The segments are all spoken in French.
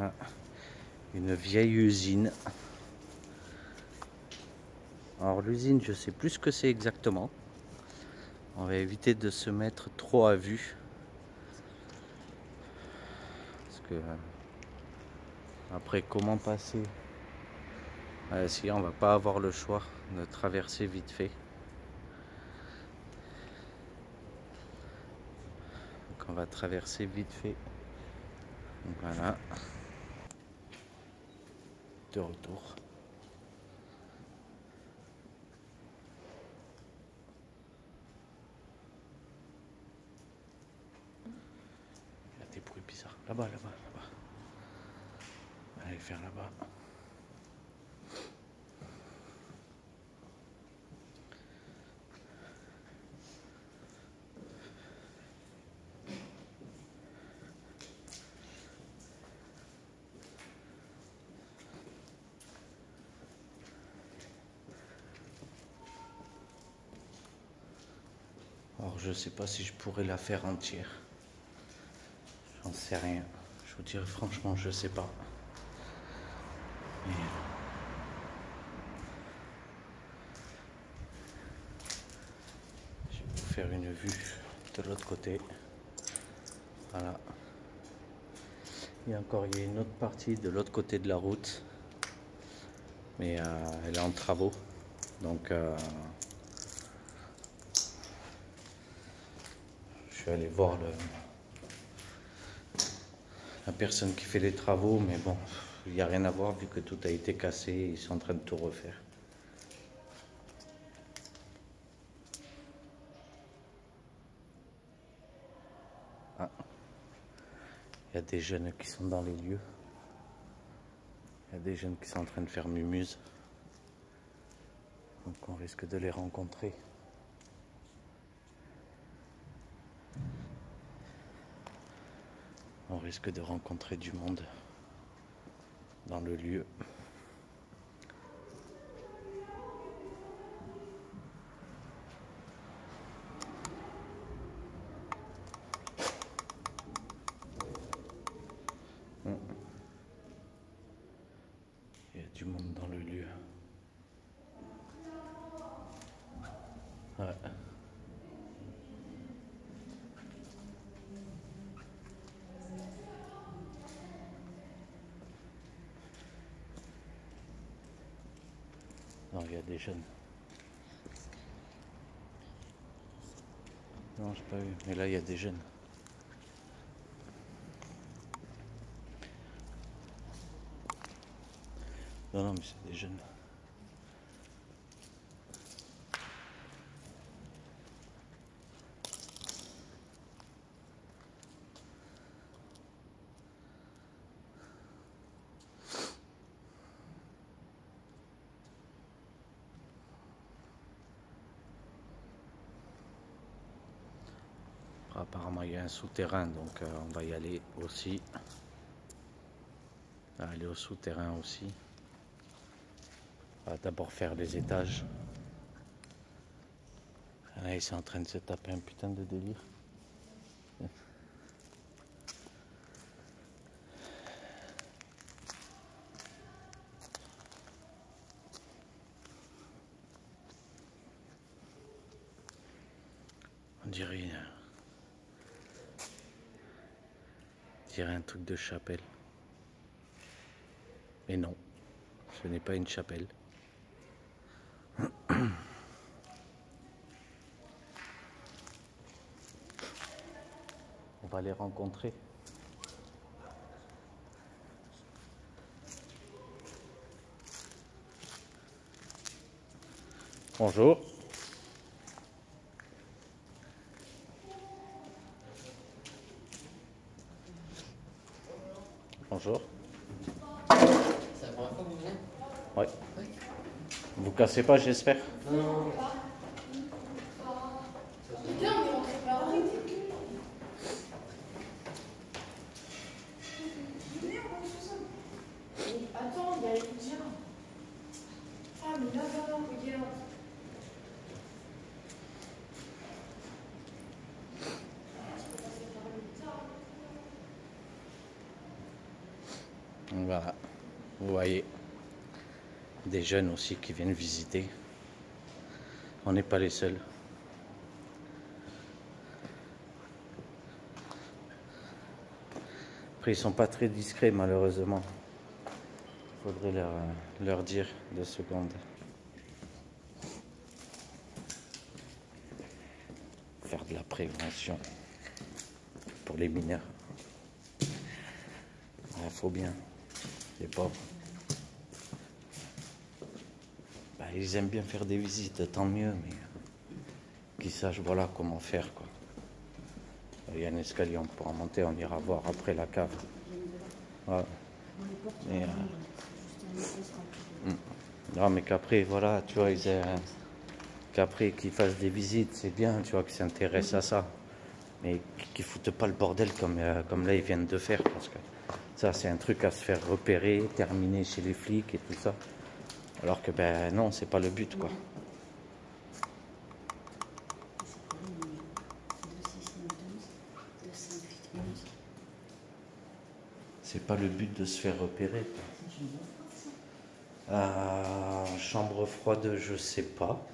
Ah, une vieille usine. Alors l'usine, je sais plus ce que c'est exactement. On va éviter de se mettre trop à vue. Parce que après, comment passer? Si, on va pas avoir le choix de traverser vite fait. Donc on va traverser vite fait. Donc voilà. De retour. Il y a des bruits bizarres. Là-bas, là-bas, là-bas. Allez faire là-bas. Alors je sais pas si je pourrais la faire entière. J'en sais rien. Je vous dirais franchement, je sais pas. Mais je vais vous faire une vue de l'autre côté. Voilà. Il y a une autre partie de l'autre côté de la route. Mais elle est en travaux. Donc je suis allé voir la personne qui fait les travaux, mais bon, il n'y a rien à voir vu que tout a été cassé, ils sont en train de tout refaire. Ah. Il y a des jeunes qui sont dans les lieux. Il y a des jeunes qui sont en train de faire mumuse. Donc on risque de les rencontrer. On risque de rencontrer du monde dans le lieu. Il y a du monde dans le lieu. Ouais. Non, il y a des jeunes. Non, j'ai pas vu. Mais là, il y a des jeunes. Non, non, mais c'est des jeunes. Apparemment, il y a un souterrain, donc on va y aller aussi. On va aller au souterrain aussi. On va d'abord faire les étages. Là, ils sont en train de se taper un putain de délire. On dirait un truc de chapelle. Mais non, ce n'est pas une chapelle. On va les rencontrer. Bonjour. Bonjour. C'est la première fois que vous venez? Ouais. Vous cassez pas, j'espère? Non. Attends, il y a les coudiens. Ah, mais là-bas, regarde. Donc voilà, vous voyez, des jeunes aussi qui viennent visiter. On n'est pas les seuls. Après, ils sont pas très discrets malheureusement. Faudrait leur dire 2 secondes. Faire de la prévention pour les mineurs. Il faut bien. Les pauvres. Bah, ils aiment bien faire des visites, tant mieux, mais qu'ils sachent voilà comment faire quoi. Il y a un escalier, on pourra monter, on ira voir après la cave. Voilà. Mais, non, mais qu'après, voilà, tu vois, qu'après qu'ils fassent des visites, c'est bien, tu vois, qu'ils s'intéressent à ça. Mais qu'ils foutent pas le bordel comme là ils viennent de faire, parce que ça, c'est un truc à se faire repérer, terminer chez les flics et tout ça. Alors que, ben non, c'est pas le but, quoi. C'est pas le but de se faire repérer, quoi. Chambre froide, je sais pas.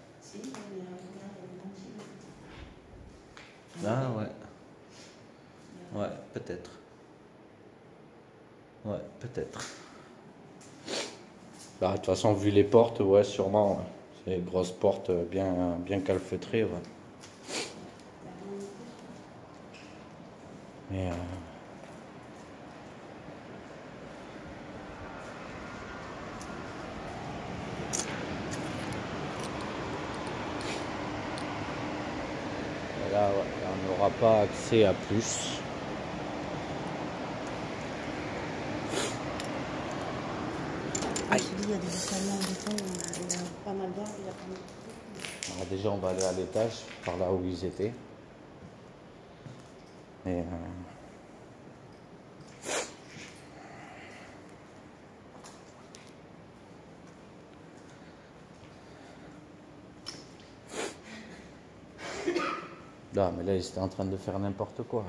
Ah ouais. Ouais, peut-être. Ouais, peut-être. Bah, de toute façon, vu les portes, ouais, sûrement. Ouais. C'est des grosses portes bien calfeutrées, ouais. Mais là, ouais, on n'aura pas accès à plus. Je te dis, il y a des étalements de temps, il y a pas mal d'heures, il y a pas mal de temps. Alors déjà, on va aller à l'étage, par là où ils étaient. Et là, mais là, ils étaient en train de faire n'importe quoi.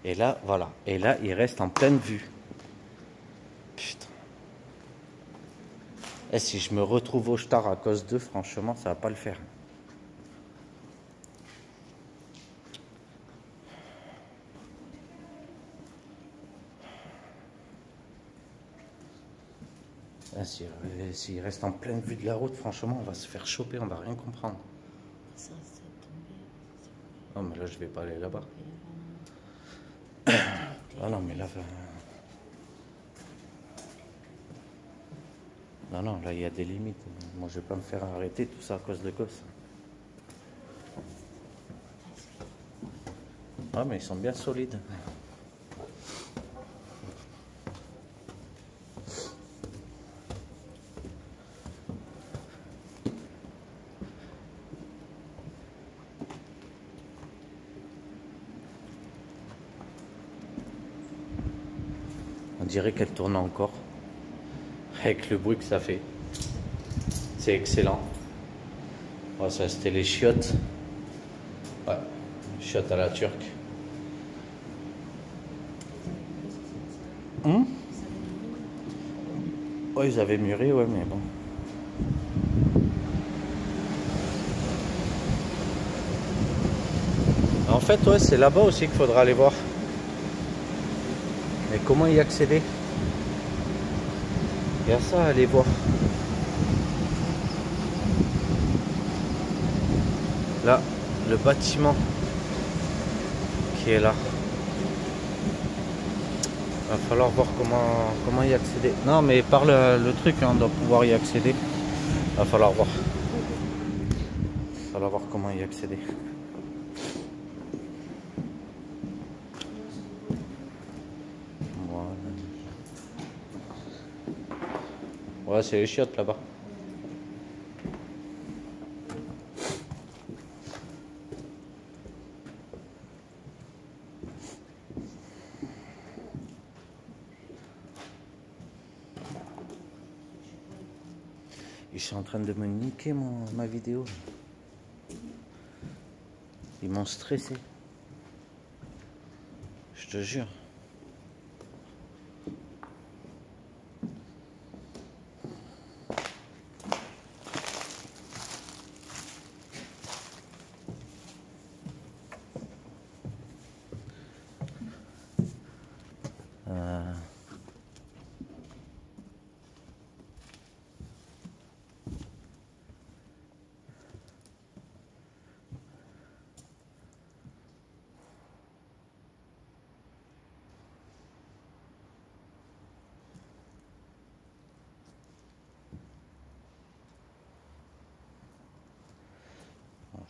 Et là, voilà. Et là, ils restent en pleine vue. Putain. Et si je me retrouve au star à cause d'eux, franchement, ça va pas le faire. S'il reste en pleine vue de la route, franchement, on va se faire choper, on va rien comprendre. Ça, c'est tombé. Non, mais là, je vais pas aller là-bas. Ah non, mais là... Non, non, là, il y a des limites. Moi, je vais pas me faire arrêter tout ça à cause de gosses. Ah, mais ils sont bien solides. On dirait qu'elle tourne encore. Avec le bruit que ça fait. C'est excellent. Oh, ça, c'était les chiottes. Ouais, chiottes à la turque. Ouais, ils avaient mûri, ouais, mais bon. En fait, ouais, c'est là-bas aussi qu'il faudra aller voir. Mais comment y accéder? Il y a ça à aller voir. Là, le bâtiment qui est là. Il va falloir voir comment y accéder. Non, mais par le truc, hein, on doit pouvoir y accéder. Il va falloir voir. Il va falloir voir comment y accéder. Voilà. Ouais, c'est les chiottes là-bas. Ils sont en train de me niquer ma vidéo. Ils m'ont stressé. Je je te jure.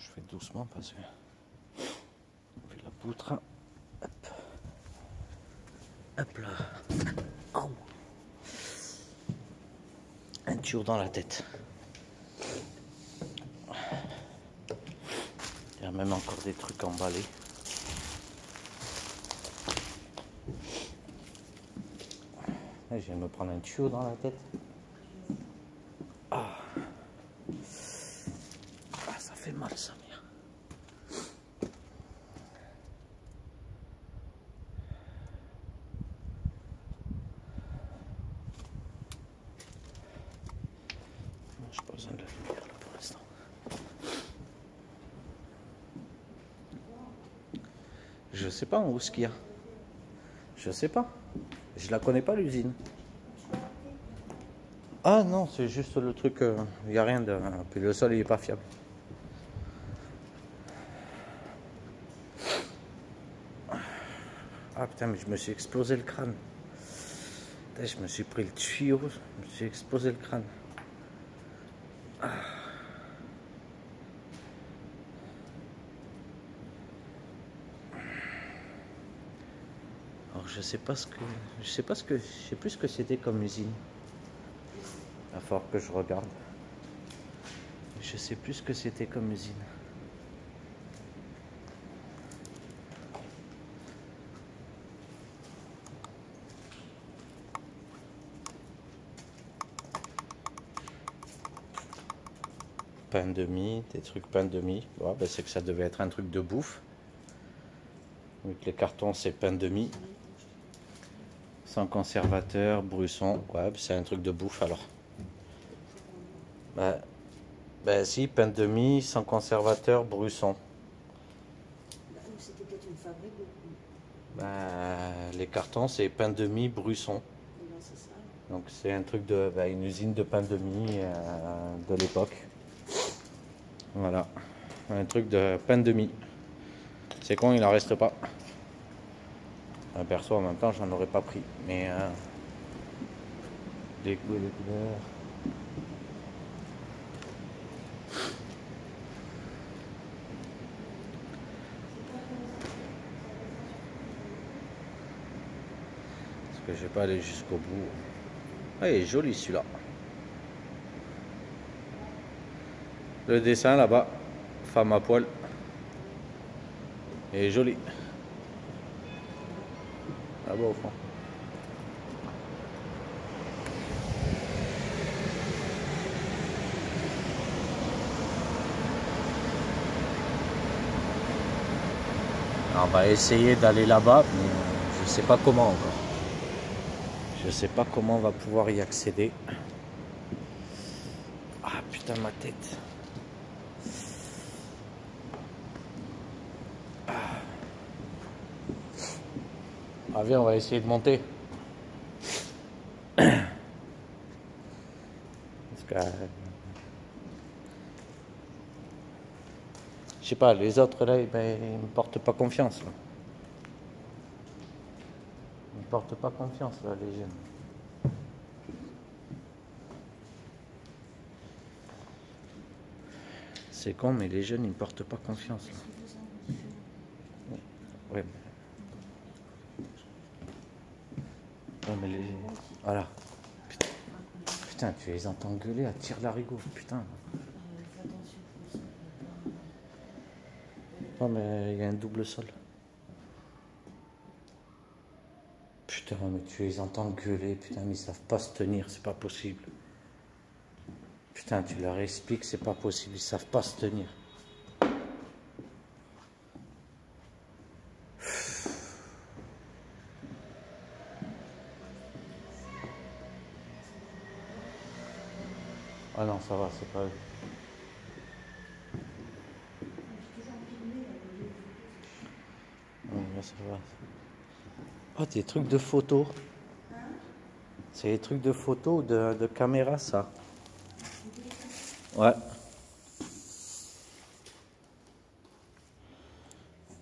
Je fais doucement parce que on fait la poutre. Hop. Hop là. Oh. Un tuyau dans la tête. Il y a même encore des trucs emballés. Je viens de me prendre un tuyau dans la tête. Ah. Ah, ça fait mal ça, merde. J'ai pas besoin de la lumière là pour l'instant. Je sais pas où ce qu'il y a. Je sais pas. Je la connais pas l'usine. Ah non, c'est juste le truc. Il n'y a rien de. Puis le sol il est pas fiable. Ah putain, mais je me suis explosé le crâne. Putain, je me suis pris le tuyau. Je me suis explosé le crâne. Ah. Alors je sais pas ce que. Je sais plus ce que c'était comme usine. Il va falloir que je regarde. Je sais plus ce que c'était comme usine. Pain de mie, des trucs pain de mie. Ouais, ben c'est que ça devait être un truc de bouffe. Vu que les cartons c'est pain de mie. Sans conservateur, brusson. Ouais, c'est un truc de bouffe alors. Ben si, pain de mie, sans conservateur, brusson. C'était peut-être une fabrique. Les cartons c'est pain de mie, brusson. Donc c'est un truc de une usine de pain de mie de l'époque. Voilà, un truc de pain de mie. C'est con, il en reste pas. Perso en même temps j'en aurais pas pris, mais les goûts et les couleurs. Parce que je vais pas aller jusqu'au bout. Ah, il est joli celui-là. Le dessin là-bas, femme à poil. Il est joli. Là-bas au fond. On va essayer d'aller là-bas, mais je sais pas comment encore. Je sais pas comment on va pouvoir y accéder. Ah putain, ma tête. Ah viens, on va essayer de monter. Parce que je sais pas, les autres là, ben, ils me portent pas confiance. Là. Ils me portent pas confiance là, les jeunes. C'est con, mais les jeunes ils me portent pas confiance. Là. Ouais. Ouais, mais les. Voilà. Putain, tu les entends gueuler à tire-larigot, putain. Non, mais il y a un double sol. Putain, mais tu les entends gueuler, putain, mais ils savent pas se tenir, c'est pas possible. Putain, tu leur expliques, c'est pas possible, ils savent pas se tenir. Ah non, ça va, c'est pas eux. Ouais, ça va. Oh, des trucs de photo. C'est des trucs de photo ou de caméra, ça? Ouais.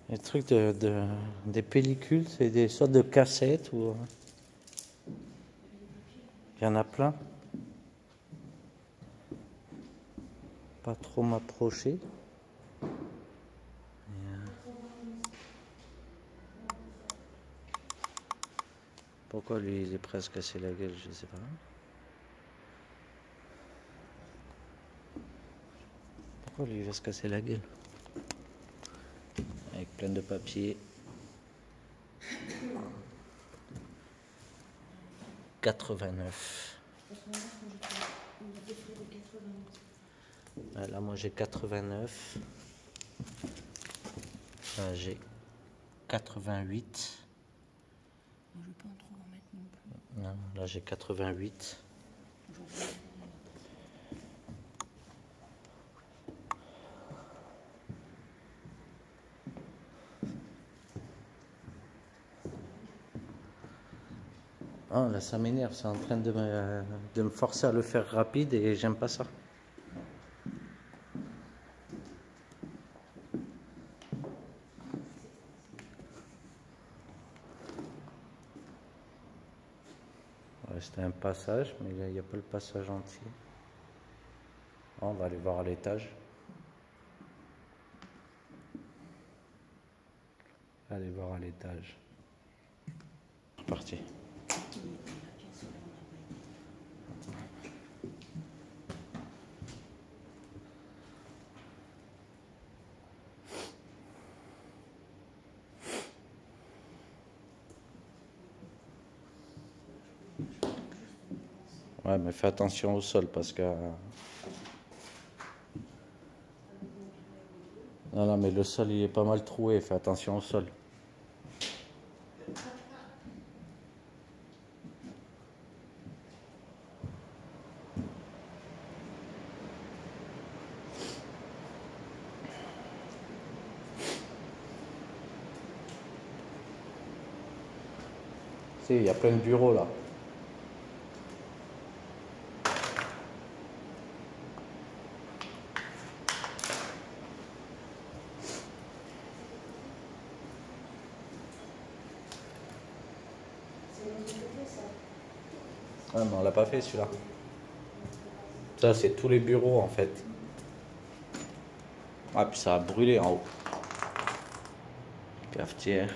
Les trucs des pellicules, c'est des sortes de cassettes ou. Il y en a plein. Pas trop m'approcher. Pourquoi lui il est presque cassé la gueule, je sais pas. Pourquoi lui il va se casser la gueule? Avec plein de papiers. 89. Là, moi j'ai 89. Là, j'ai 88. Je vais pas en trop en mettre non plus. Non, là j'ai 88. Ah, là ça m'énerve, c'est en train de me forcer à le faire rapide et j'aime pas ça. Ouais, c'était un passage, mais il n'y a pas le passage entier. On va aller voir à l'étage. Allez voir à l'étage. C'est parti. Ouais, mais fais attention au sol parce que. Non, non, mais le sol il est pas mal troué, fais attention au sol. Si, il y a plein de bureaux là. Ah, mais on l'a pas fait celui-là. Ça, c'est tous les bureaux en fait. Ah, puis ça a brûlé en haut. Cafetière.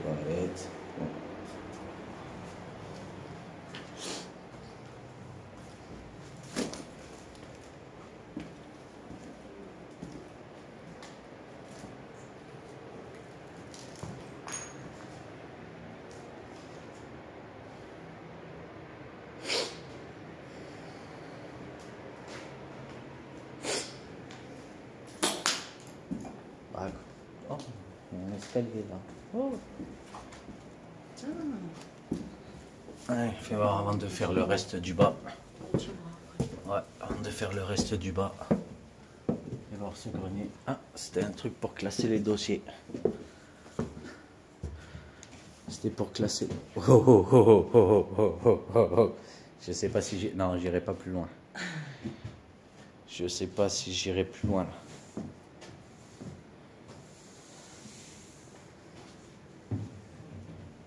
Toilette. Ah, oh, il y a un escalier là. Oh. Ouais, fais voir avant de faire le reste du bas. Ouais, avant de faire le reste du bas. Fais voir ce grenier. Ah, c'était un truc pour classer les dossiers. C'était pour classer. Oh, oh, oh, oh, oh, oh, oh, oh, oh. Je sais pas si j'ai. Non, j'irai pas plus loin. Je sais pas si j'irai plus loin là.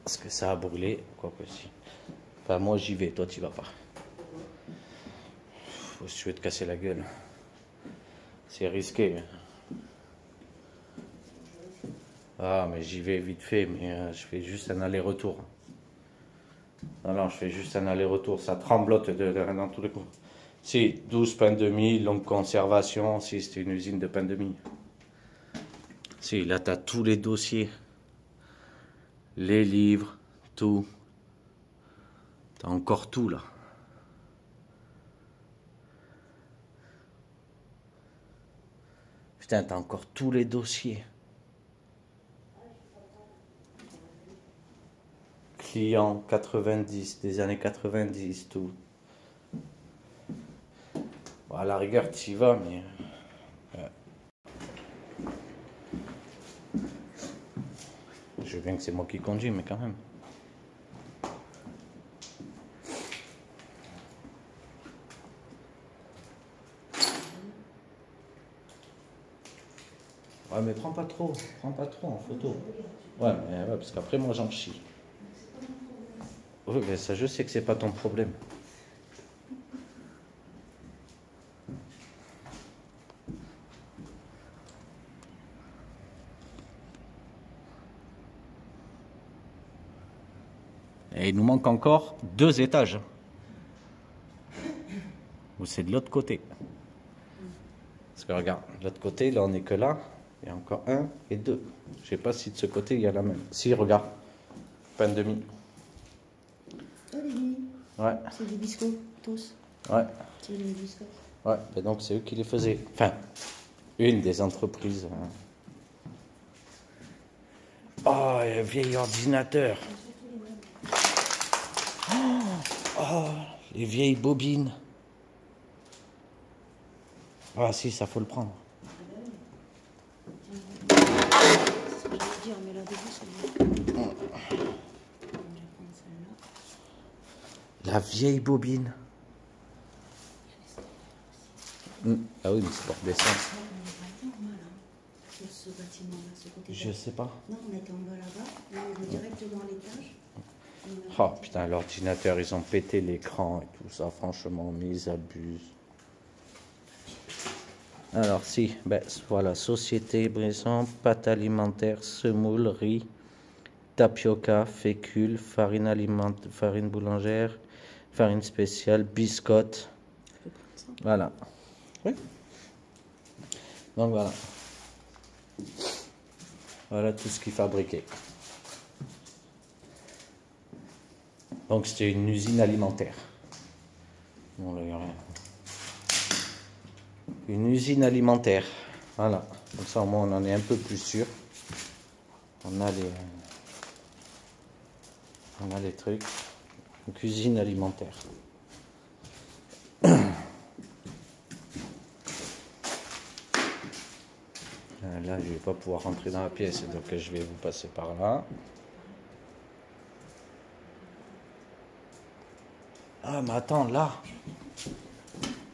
Parce que ça a brûlé, quoi que si. Enfin, moi j'y vais, toi tu vas pas. Faut se tuer de casser la gueule. C'est risqué. Ah, mais j'y vais vite fait, mais je fais juste un aller-retour. Non, non, je fais juste un aller-retour. Ça tremblote dans tous les coups. Si, 12 pains de mie, longue conservation. Si, c'est une usine de pain de mie. Si, là, tu as tous les dossiers. Les livres, tout. T'as encore tout, là. Putain, t'as encore tous les dossiers. Client 90, des années 90, tout. Bon, à la rigueur, tu y vas, mais... Je veux bien que c'est moi qui conduis, mais quand même. Ouais, mais prends pas trop en photo. Ouais, mais ouais, parce qu'après, moi, j'en chie. Oui, mais ça, je sais que c'est pas ton problème. Et il nous manque encore 2 étages. Ou c'est de l'autre côté. Parce que regarde, de l'autre côté, là, on n'est que là. Il y a encore 1 et 2. Je sais pas si de ce côté, il y a la même. Si, regarde. Pain de mie. Ouais. C'est des biscottes, tous. Ouais. C'est des biscottes. Ouais, ben donc c'est eux qui les faisaient. Enfin, une des entreprises. Oh, un vieil ordinateur. Oh, les vieilles bobines. Ah si, ça faut le prendre. C'est ce que j'allais dire, mais là, début, c'est bien. La vieille bobine. Ah oui, mais c'est pour descendre. Sur ce bâtiment-là, ce côté. Je sais pas. Non, on était en bas là-bas, là, on est direct dans l'étage. Oh putain, l'ordinateur, ils ont pété l'écran et tout ça, franchement, mais ils abusent. Alors si, ben voilà, société, Bresson, pâte alimentaire, semoule, riz, tapioca, fécule, farine alimentaire, farine boulangère, farine spéciale, biscotte. Voilà. Oui. Donc voilà. Voilà tout ce qu'ils fabriquaient. Donc c'était une usine alimentaire. Bon, là, il y a rien. Une usine alimentaire. Voilà. Comme ça au moins on en est un peu plus sûr. On a les trucs. Donc usine alimentaire. Là je vais pas pouvoir rentrer dans la pièce, donc je vais vous passer par là. Ah mais attends, là.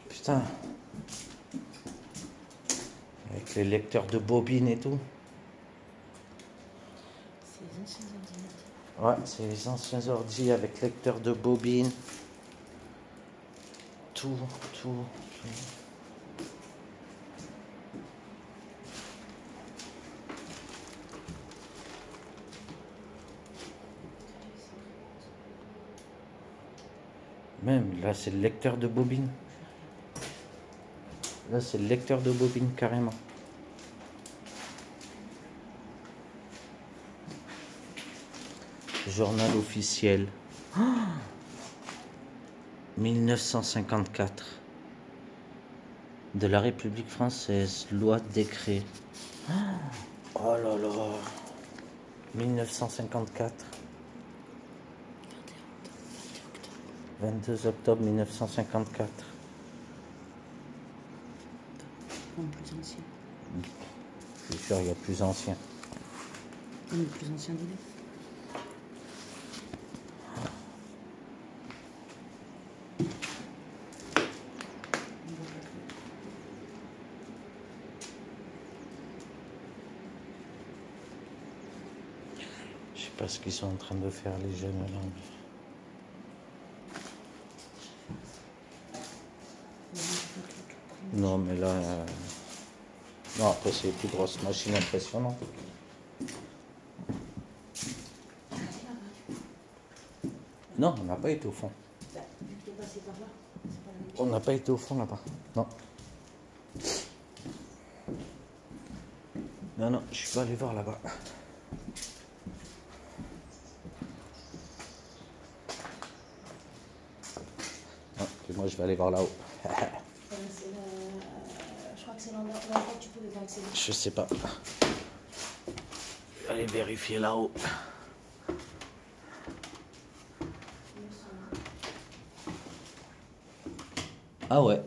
Putain. Avec les lecteurs de bobines et tout. C'est les anciens ordinateurs. Ouais, c'est les anciens ordi avec lecteur de bobines. Tout. Même là, c'est le lecteur de bobine. Là, c'est le lecteur de bobine carrément. Journal officiel. Oh 1954. De la République française. Loi décret. Oh là là. 1954. 22 octobre 1954. On est plus ancien. Je suis sûr, il y a plus ancien. On est le plus ancien d'élèves. Je sais pas ce qu'ils sont en train de faire les jeunes là. Non mais là... Non, après c'est les plus grosses machines impressionnantes. Non, on n'a pas été au fond. On n'a pas été au fond là-bas. Non. Non, je suis pas allé voir là-bas. Non, et moi je vais aller voir là-haut. Je crois que c'est l'endroit où tu peux les accéder. Je sais pas. Allez vérifier là-haut. Ah ouais.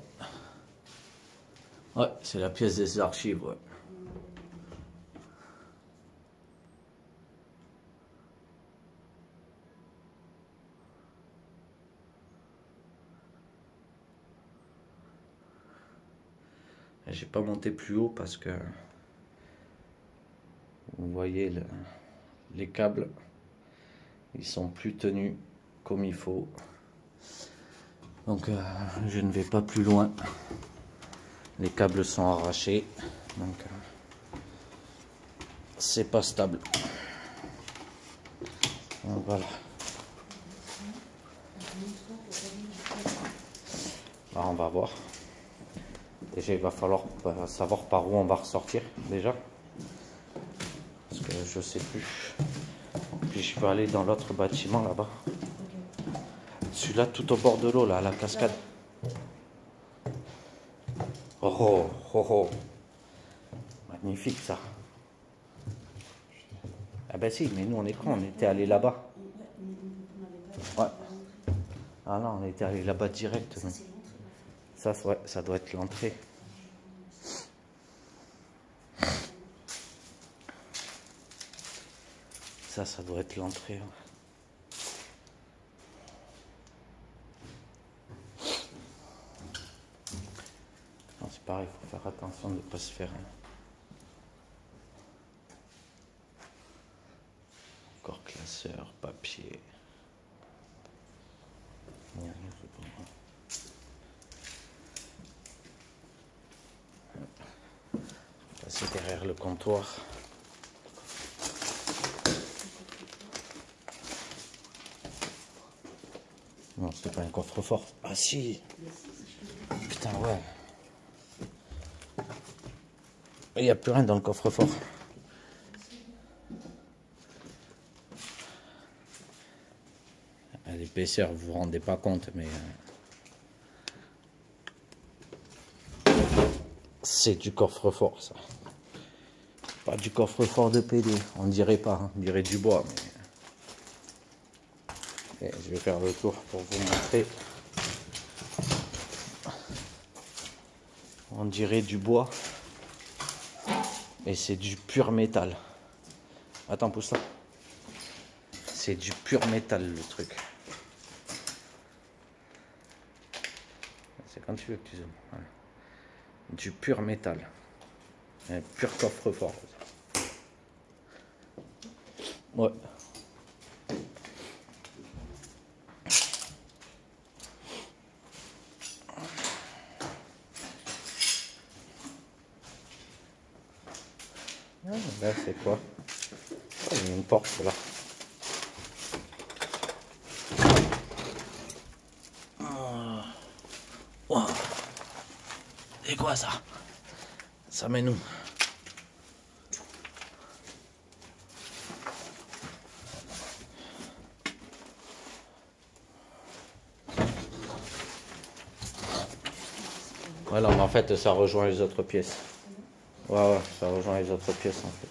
Ouais, c'est la pièce des archives, ouais. J'ai pas monté plus haut parce que vous voyez les câbles, ils sont plus tenus comme il faut. Donc je ne vais pas plus loin. Les câbles sont arrachés, donc c'est pas stable. Donc voilà. Alors, on va voir. Déjà, il va falloir savoir par où on va ressortir déjà. Parce que je sais plus. Puis je peux aller dans l'autre bâtiment là-bas. Celui-là tout au bord de l'eau, là, à la cascade. Oh, oh, oh, oh. Magnifique ça. Ah ben si, mais nous on est con, on était allé là-bas. Ouais. Ah non, on était allé là-bas direct. Ça, ouais, ça doit être l'entrée. Ça doit être l'entrée. C'est pareil, il faut faire attention de ne pas se faire. Encore classeur, papier. Non, c'est pas moi. Passer derrière le comptoir. Non, c'était pas un coffre-fort. Ah si. Putain, ouais. Il n'y a plus rien dans le coffre-fort. L'épaisseur, vous vous rendez pas compte, mais c'est du coffre-fort, ça. Pas du coffre-fort de PD, on dirait pas, hein. On dirait du bois. Mais... Et je vais faire le tour pour vous montrer. On dirait du bois. Et c'est du pur métal. Attends, pousse ça. C'est du pur métal, le truc. C'est quand tu veux que tu zoomes. Voilà. Du pur métal. Un pur coffre-fort. Ouais. Là, c'est quoi? Oh, il y a une porte là. Oh. C'est quoi ça? Ça mène où? Voilà, mais en fait, ça rejoint les autres pièces. Ouais, ça rejoint les autres pièces en fait.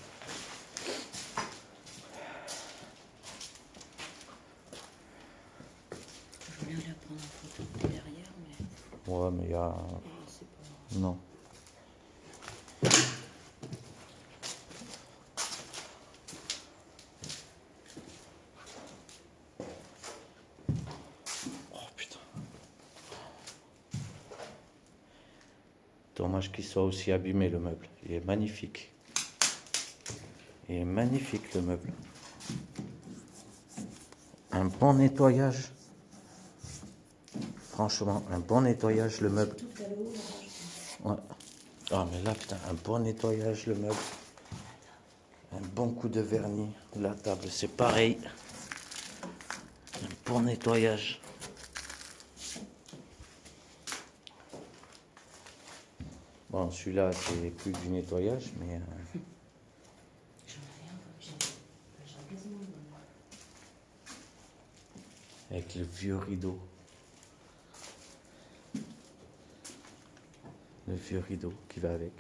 Je voulais aller prendre une photo derrière, mais... Ouais, mais il y a... Non. Oh putain. Dommage qu'il soit aussi abîmé le meuble. Il est magnifique. Il est magnifique le meuble. Un bon nettoyage. Franchement, un bon nettoyage le meuble. Ouais. Ah mais là putain, un bon nettoyage le meuble. Un bon coup de vernis. La table c'est pareil. Un bon nettoyage. Bon, celui-là, c'est plus du nettoyage, mais... Avec le vieux rideau. Le vieux rideau qui va avec.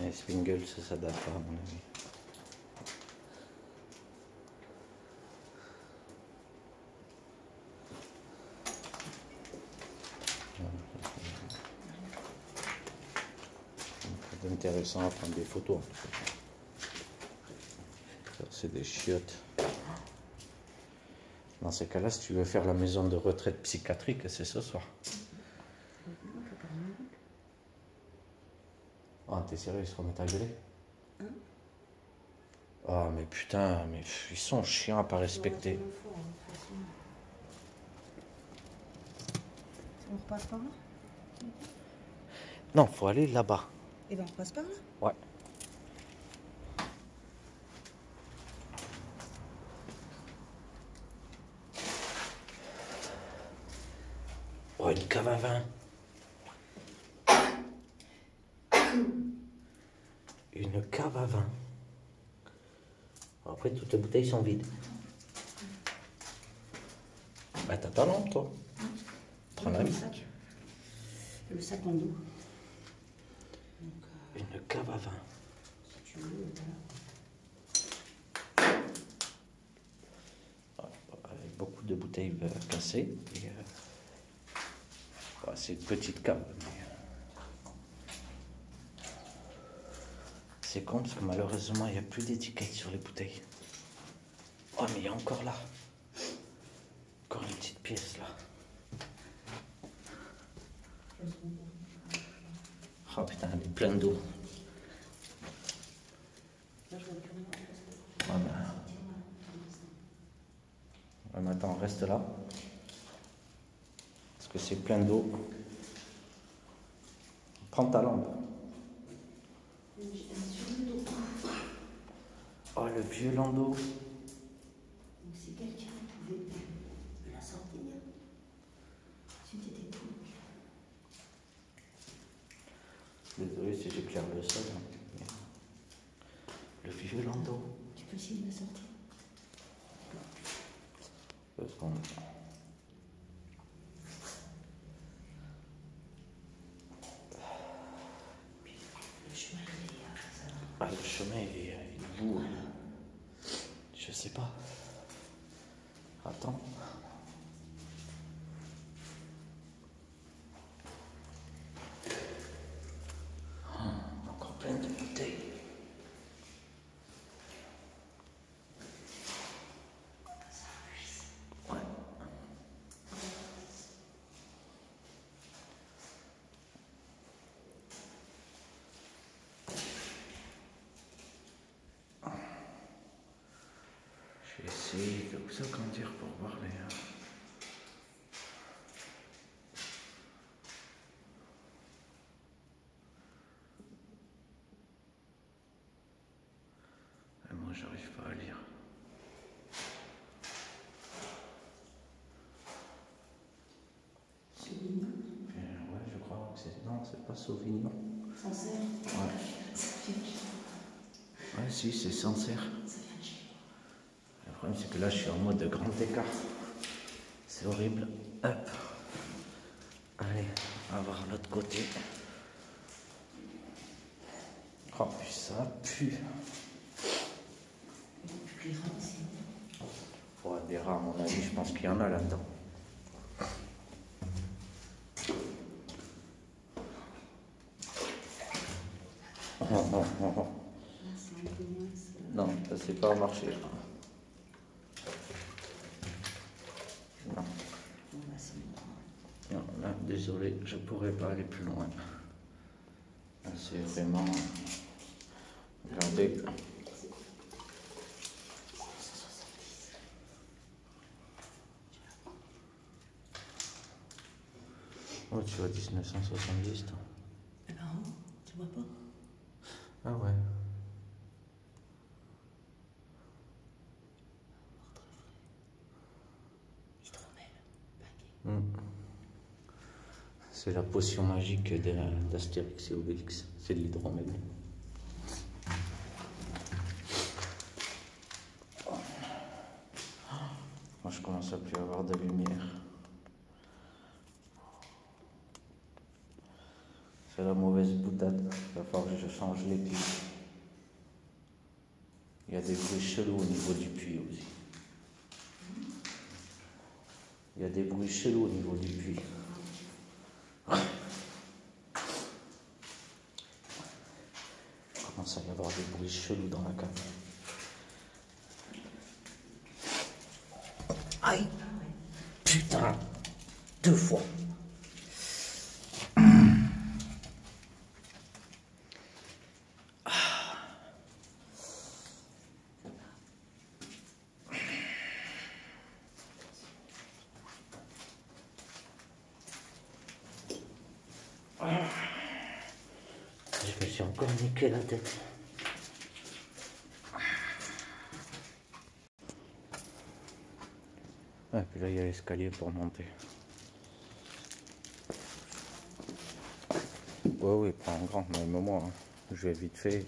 Et Spingle, ça date pas à mon avis. C'est intéressant à prendre des photos. C'est des chiottes. Dans ces cas-là, si tu veux faire la maison de retraite psychiatrique, c'est ce soir. Ah, t'es sérieux, ils se remettent à gueuler? Ah, mais putain, mais ils sont chiants à pas respecter. On repasse par là? Non, faut aller là-bas. Et ben on repasse par là? Ouais. Oh, une cave à vin. Une cave à vin. Après, toutes les bouteilles sont vides. Bah, t'as ta lampe, toi. Prends la mienne. Le sac en dos. Une cave à vin. Si tu veux, Avec beaucoup de bouteilles cassées. Et, c'est une petite cave. Mais, c'est con parce que malheureusement, il n'y a plus d'étiquette sur les bouteilles. Oh, mais il y a encore là. Encore une petite pièce là. Oh putain, elle est pleine d'eau. Ouais, mais attends, reste là. Parce que c'est plein d'eau. Prends ta lampe. Oh, le vieux landau. si quelqu'un pouvait me la sortir, si tu étais tout. Désolé si j'éclaire le sol. Mais... le vieux landau. Tu peux essayer de la sortir? Parce qu'on... Le chemin, il est ça. Ah, le chemin, il est lourd. Je sais pas. Attends. Encore plein de bouteilles. Ouais. Je vais essayer de vous agrandir pour voir les... moi, j'arrive pas à lire. Sauvignon. Ouais, je crois que c'est... non, c'est pas Sauvignon. Sancerre. Ouais. Ouais, si, c'est Sancerre. Le problème, c'est que là, je suis en mode grand écart. C'est horrible. Hop. Allez, on va voir l'autre côté. Oh, puis ça pue. Les rats aussi. Ouais, des rats, à mon avis, je pense qu'il y en a là-dedans. Là, c'est un peu moins. Non, ça c'est pas marché. Non. Bon, bah, c'est bon. Non, là, désolé, je pourrais pas aller plus loin. Là, c'est vraiment... regardez. Oh, tu vois 1970, toi. Eh ben, en haut, tu vois pas? Ah ouais. Hydromel. C'est la potion magique d'Astérix et Obélix. C'est de l'hydromel. Moi, je commence à plus avoir de lumière. C'est la mauvaise boutade. Il va falloir que je change les piles. Il y a des bruits chelous au niveau du puits aussi. Il y a des bruits chelous au niveau du puits. Il commence à y avoir des bruits chelous dans la cave. Aïe! Putain! 2 fois! Je me suis encore niqué la tête. Ah, puis là, il y a l'escalier pour monter. Ouais, oui, pas en grand, même moi. Hein. Je vais vite fait.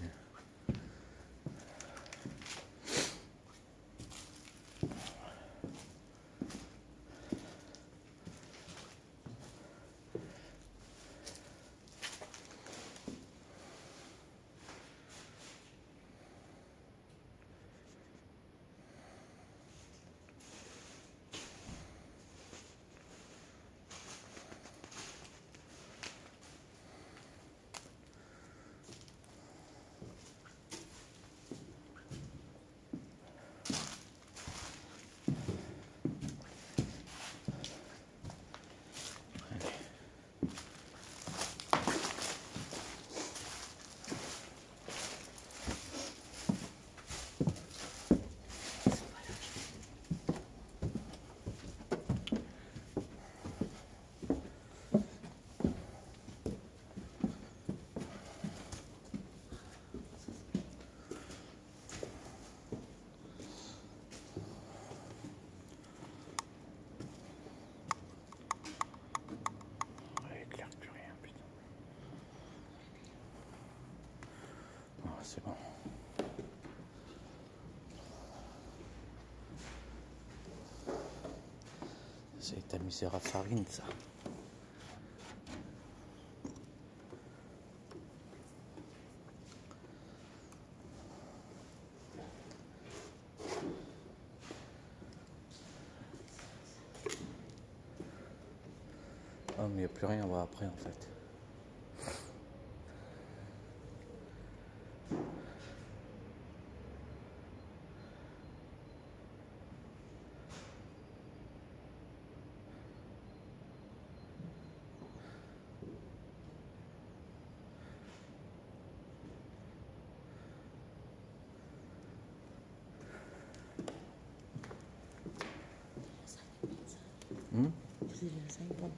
C'est bon. C'est ta misère à farine, ça. Oh, mais il n'y a plus rien à voir après, en fait. Vous avez la salle pour moi.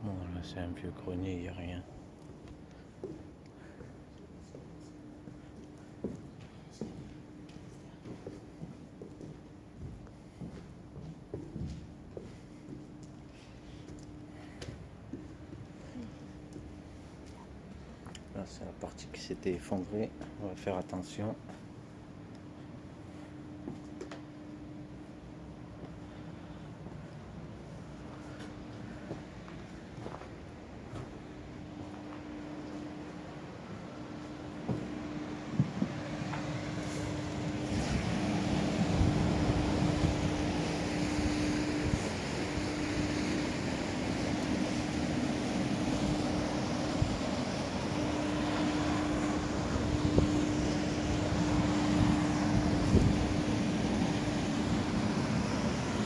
Bon, là, c'est un vieux grenier, il n'y a rien. Là, c'est la partie qui s'était effondrée. On va faire attention.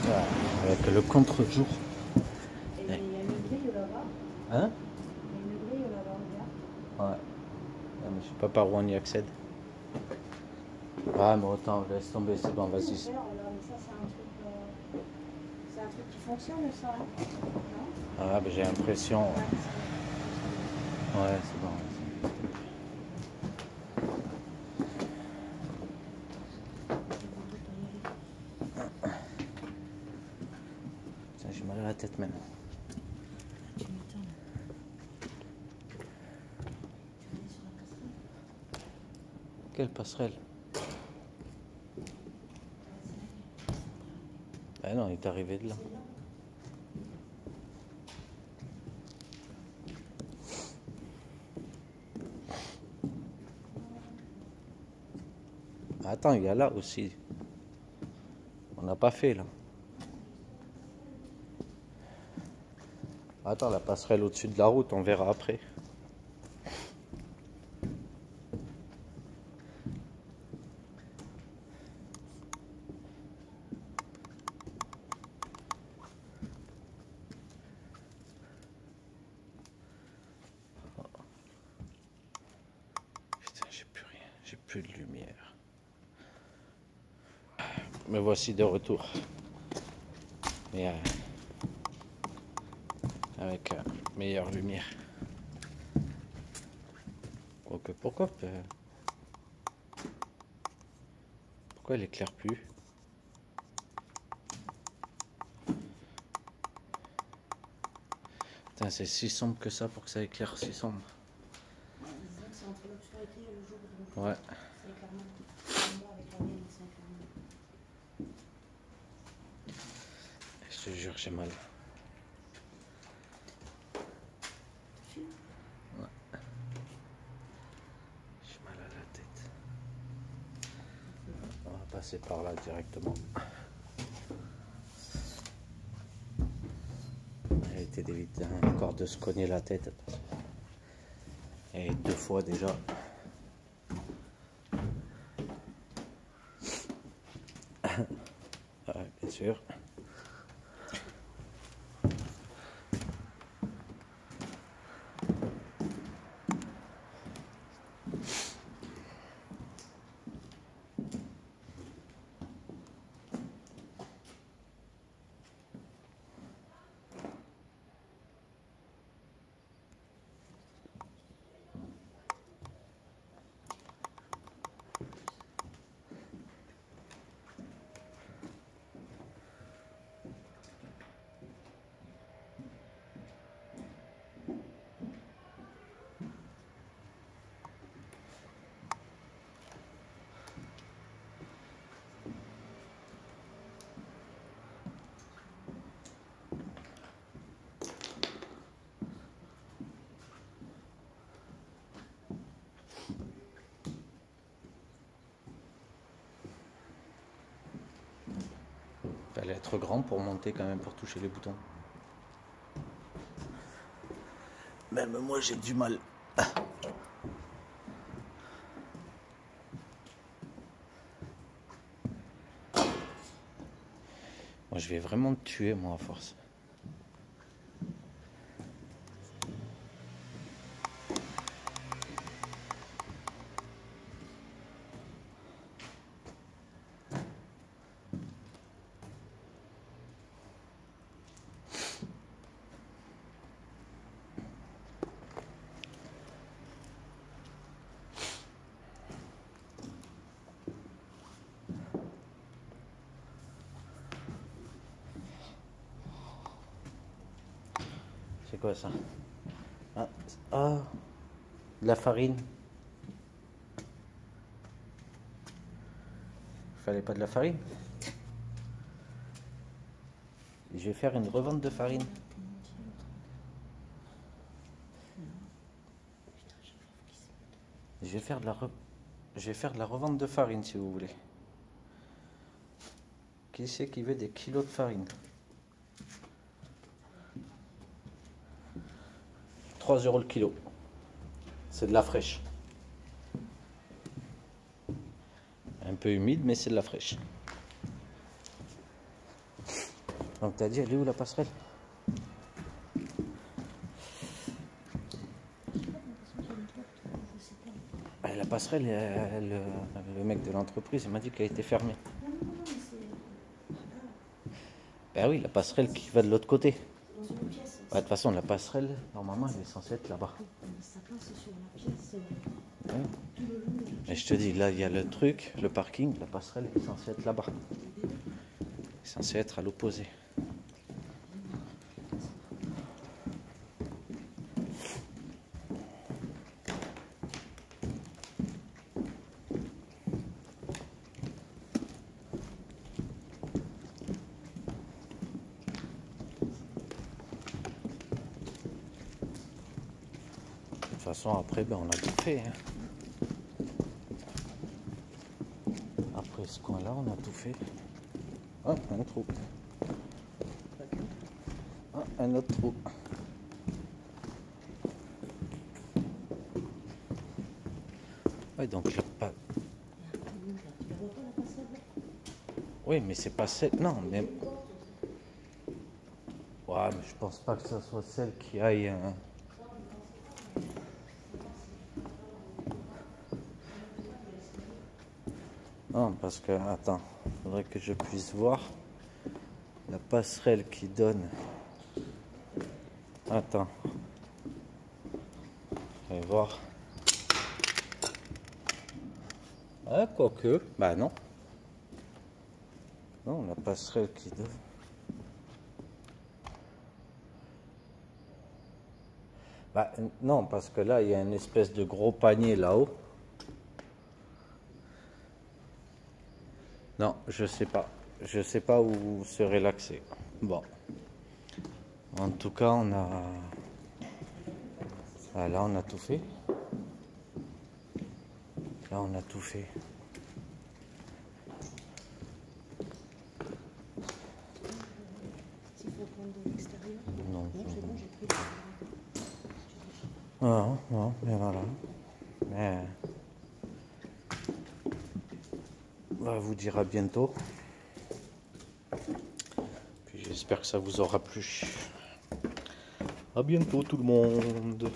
Voilà, avec le contre-jour. Et il y a une grille là-bas. Hein? Il y a une grille là-bas, regarde. Ouais. Ah, mais je sais pas par où on y accède. Ah, mais autant, laisse tomber, c'est bon, vas-y. Mais ça, c'est un truc qui fonctionne, ça. Hein? Non? Ah, ben j'ai l'impression. Ouais, Ouais, c'est bon. même. Tu m'étonnes. Tu vas aller sur la passerelle? Quelle passerelle? Ah non, il est arrivé de là. C'est là. Attends, il y a là aussi. On n'a pas fait là. Attends, la passerelle au-dessus de la route, on verra après. Putain, j'ai plus rien, j'ai plus de lumière. Me voici de retour. Mais avec meilleure lumière. Quoique, pourquoi elle éclaire plus? Putain, c'est si sombre que ça pour que ça éclaire si sombre. Ouais, ils disaient que c'est entre l'obscurité et le jour. Donc, Ouais. c'est éclairement. Moi, avec la mienne, c'est éclairement. Je te jure, j'ai mal. Ouais. J'ai mal à la tête. On va passer par là directement. Elle était d'éviter encore de se cogner la tête. Et 2 fois déjà. Ouais, bien sûr. Fallait être grand pour monter quand même, pour toucher les boutons. Même moi j'ai du mal. Moi je vais vraiment te tuer moi à force. C'est quoi ça? Ah, de la farine. Fallait pas de la farine. Je vais faire une revente de farine. Je vais faire de la revente de farine si vous voulez. Qui c'est qui veut des kilos de farine? 3 € le kilo. C'est de la fraîche. Un peu humide, mais c'est de la fraîche. Donc t'as dit, elle est où la passerelle? La passerelle, le mec de l'entreprise m'a dit qu'elle était fermée. Non, non, non, mais c'est. Ben oui, la passerelle qui va de l'autre côté. Dans une pièce. De toute façon, la passerelle, normalement, elle est censée être là-bas. Ça passe sur la pièce. Ouais. Tout le long de la Et je te dis, là, il y a le truc, le parking, la passerelle est censée être là-bas. Elle est censée être à l'opposé. façon, après, ben, on a tout fait. Hein. Après ce coin-là, on a tout fait. Ah, un trou. Ah, un autre trou. Ouais, donc il n'y a pas... Oui, mais c'est pas celle... Non, mais... Ouais, mais je pense pas que ça soit celle qui aille... Non, parce que... Attends, il faudrait que je puisse voir la passerelle qui donne... Attends. On va voir. Ah, quoique... Bah non. Non, la passerelle qui donne... Bah, non, parce que là, il y a une espèce de gros panier là-haut. Non, je sais pas. Je sais pas où serait l'accès. Bon. En tout cas, on a... Ah, là, on a tout fait. Là, on a tout fait. S'il faut prendre de l'extérieur. Non, Non, c'est bon, j'ai pris. non, non, mais voilà. Mais... On va vous dire à bientôt. Puis j'espère que ça vous aura plu. À bientôt tout le monde.